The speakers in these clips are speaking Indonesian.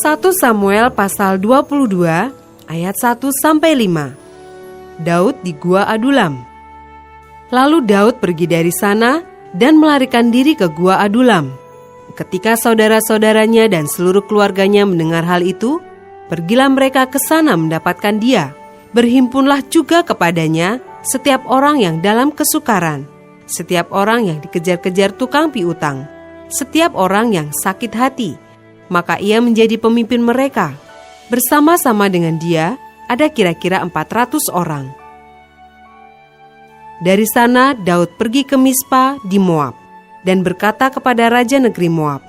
1 Samuel pasal 22 ayat 1-5. Daud di Gua Adulam. Lalu Daud pergi dari sana dan melarikan diri ke Gua Adulam. Ketika saudara-saudaranya dan seluruh keluarganya mendengar hal itu, pergilah mereka ke sana mendapatkan dia. Berhimpunlah juga kepadanya setiap orang yang dalam kesukaran, setiap orang yang dikejar-kejar tukang piutang, setiap orang yang sakit hati. Maka ia menjadi pemimpin mereka. Bersama-sama dengan dia ada kira-kira 400 orang. Dari sana Daud pergi ke Mispa di Moab dan berkata kepada raja negeri Moab,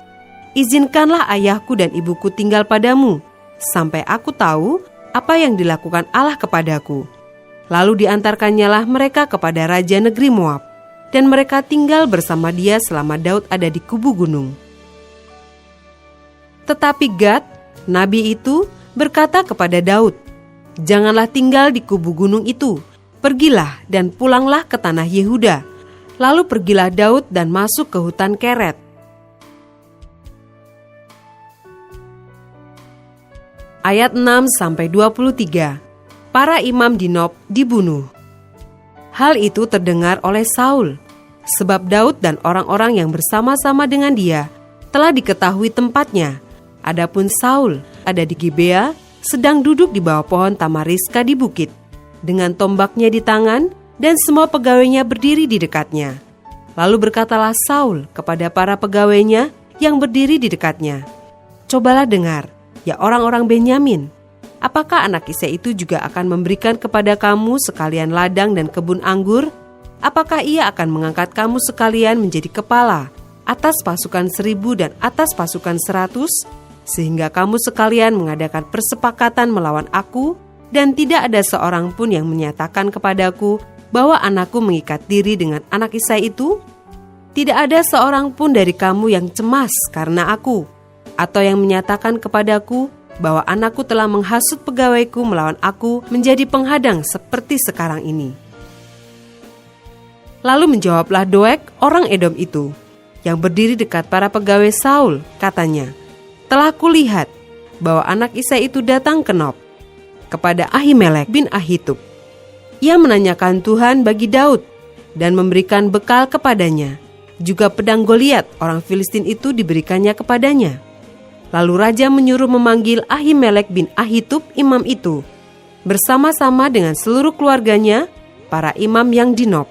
"Izinkanlah ayahku dan ibuku tinggal padamu, sampai aku tahu apa yang dilakukan Allah kepadaku." Lalu diantarkannyalah mereka kepada raja negeri Moab, dan mereka tinggal bersama dia selama Daud ada di kubu gunung. Tetapi Gad, nabi itu, berkata kepada Daud, "Janganlah tinggal di kubu gunung itu, pergilah dan pulanglah ke tanah Yehuda." Lalu pergilah Daud dan masuk ke hutan Keret. Ayat 6-23. Para imam di Nob dibunuh. Hal itu terdengar oleh Saul, sebab Daud dan orang-orang yang bersama-sama dengan dia telah diketahui tempatnya. Adapun Saul ada di Gibea, sedang duduk di bawah pohon tamariska di bukit, dengan tombaknya di tangan, dan semua pegawainya berdiri di dekatnya. Lalu berkatalah Saul kepada para pegawainya yang berdiri di dekatnya, "Cobalah dengar, ya orang-orang Benyamin, apakah anak Isai itu juga akan memberikan kepada kamu sekalian ladang dan kebun anggur? Apakah ia akan mengangkat kamu sekalian menjadi kepala atas pasukan 1000 dan atas pasukan 100? Sehingga kamu sekalian mengadakan persepakatan melawan aku, dan tidak ada seorang pun yang menyatakan kepadaku bahwa anakku mengikat diri dengan anak Isai itu? Tidak ada seorang pun dari kamu yang cemas karena aku, atau yang menyatakan kepadaku bahwa anakku telah menghasut pegawaiku melawan aku menjadi penghadang seperti sekarang ini." Lalu menjawablah Doeg orang Edom itu, yang berdiri dekat para pegawai Saul, katanya, "Telah kulihat bahwa anak Isai itu datang ke Nob kepada Ahimelek bin Ahitub. Ia menanyakan Tuhan bagi Daud dan memberikan bekal kepadanya. Juga pedang Goliat orang Filistin itu diberikannya kepadanya." Lalu raja menyuruh memanggil Ahimelek bin Ahitub imam itu, bersama-sama dengan seluruh keluarganya, para imam yang di Nob,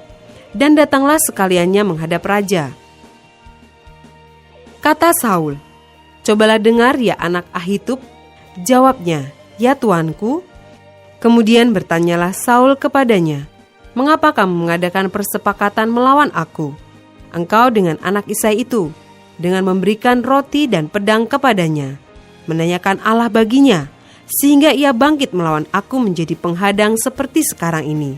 dan datanglah sekaliannya menghadap raja. Kata Saul, "Cobalah dengar ya anak Ahitub." Jawabnya, "Ya tuanku." Kemudian bertanyalah Saul kepadanya, "Mengapa kamu mengadakan persepakatan melawan aku, engkau dengan anak Isai itu, dengan memberikan roti dan pedang kepadanya, menanyakan Allah baginya, sehingga ia bangkit melawan aku menjadi penghadang seperti sekarang ini?"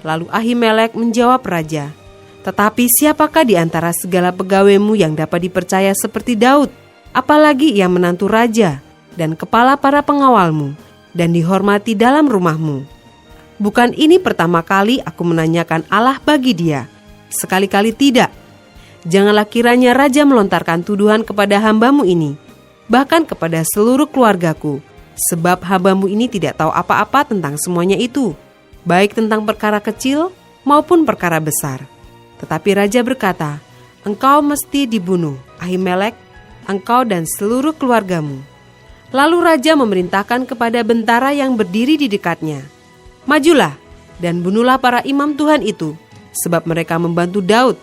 Lalu Ahimelek menjawab raja, "Tetapi siapakah di antara segala pegawaimu yang dapat dipercaya seperti Daud? Apalagi ia menantu raja dan kepala para pengawalmu, dan dihormati dalam rumahmu. Bukan ini pertama kali aku menanyakan Allah bagi dia, sekali-kali tidak. Janganlah kiranya raja melontarkan tuduhan kepada hambamu ini, bahkan kepada seluruh keluargaku, sebab hambamu ini tidak tahu apa-apa tentang semuanya itu, baik tentang perkara kecil maupun perkara besar." Tetapi raja berkata, "Engkau mesti dibunuh, Ahimelek, engkau dan seluruh keluargamu." Lalu raja memerintahkan kepada bentara yang berdiri di dekatnya, "Majulah dan bunuhlah para imam Tuhan itu, sebab mereka membantu Daud.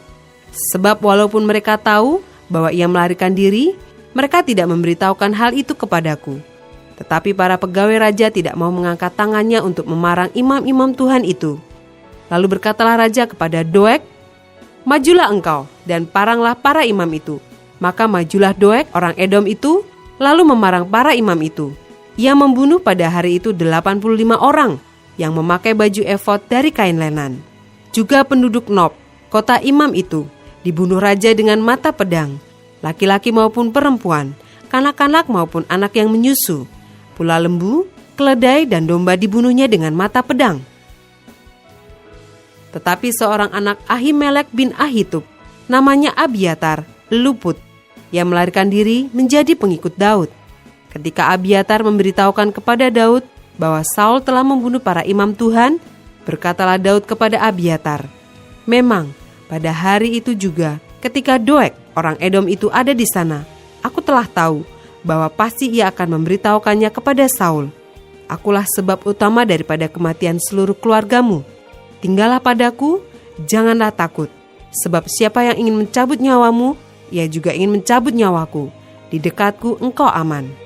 Sebab walaupun mereka tahu bahwa ia melarikan diri, mereka tidak memberitahukan hal itu kepadaku." Tetapi para pegawai raja tidak mau mengangkat tangannya untuk memarang imam-imam Tuhan itu. Lalu berkatalah raja kepada Doeg, "Majulah engkau dan paranglah para imam itu." Maka majulah Doeg orang Edom itu, lalu memarang para imam itu. Ia membunuh pada hari itu 85 orang yang memakai baju efod dari kain lenan. Juga penduduk Nob, kota imam itu, dibunuh raja dengan mata pedang, laki-laki maupun perempuan, kanak-kanak maupun anak yang menyusu. Pula lembu, keledai, dan domba dibunuhnya dengan mata pedang. Tetapi seorang anak Ahimelek bin Ahitub, namanya Abiatar, luput. Ia melarikan diri menjadi pengikut Daud. Ketika Abiatar memberitahukan kepada Daud bahwa Saul telah membunuh para imam Tuhan, berkatalah Daud kepada Abiatar, "Memang pada hari itu juga ketika Doeg orang Edom itu ada di sana, aku telah tahu bahwa pasti ia akan memberitahukannya kepada Saul. Akulah sebab utama daripada kematian seluruh keluargamu. Tinggallah padaku, janganlah takut. Sebab siapa yang ingin mencabut nyawamu, ia juga ingin mencabut nyawaku. Di dekatku engkau aman."